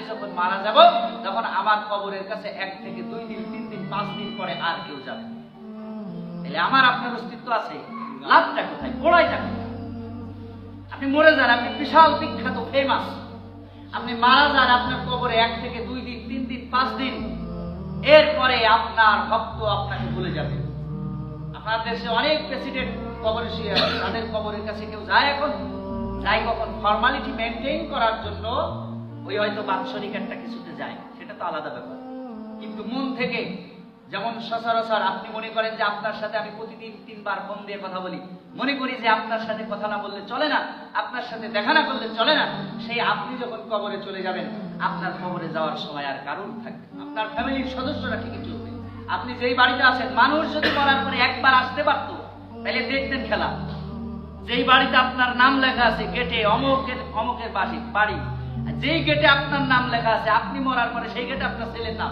আমি যখন মারা যাব তখন আমার কবরের কাছে 1 থেকে 2 দিন 3 দিন 5 দিন পরে আর কেউ যাবে না। তাহলে আমার আপনার অস্তিত্ব আছে, লাভটা কোথায়, গোড়াইটা কোথায়? আপনি মরে যান, আপনি বিশাল বিখ্যাত ফেমাস, আপনি মারা যান, আপনার কবরে 1 থেকে 2 দিন 3 দিন 5 দিন, এরপরে আপনার ভক্ত আপনাকে ভুলে যাবে। আপনার দেশে অনেক প্রেসিডেন্ট কবরে শুয়ে আছে, তাদের কবরের কাছে কেউ যায় এখন? যায় কখন? ফর্মালিটি মেনটেইন করার জন্য ওই হয়তো বাৎসরিক একটা কিছুতে যায়, সেটা তো আলাদা ব্যাপার। কিন্তু মন থেকে, যেমন সচরাচর আপনি মনে করেন যে আপনার সাথে আমি প্রতিদিন 3 বার ফোন দিয়ে কথা বলি, মনে করি যে আপনার সাথে কথা না বললে চলে না, আপনার সাথে দেখা না করলে চলে না, সেই আপনি যখন কবরে চলে যাবেন, আপনার কবরে যাওয়ার সময় আর কারণ থাকবে না, আপনার ফ্যামিলির সদস্যরা ঠিকই চলবে। আপনি যেই বাড়িতে আছেন, মানুষ যদি মরার পরে একবার আসতে পারতো তাহলে দেখতেন খেলা। যেই বাড়িতে আপনার নাম লেখা আছে গেটে অমুকের বাড়ি, যেই গেটে আপনার নাম লেখা আছে, আপনি মরার পরে সেই গেটে আপনার ছেলের নাম।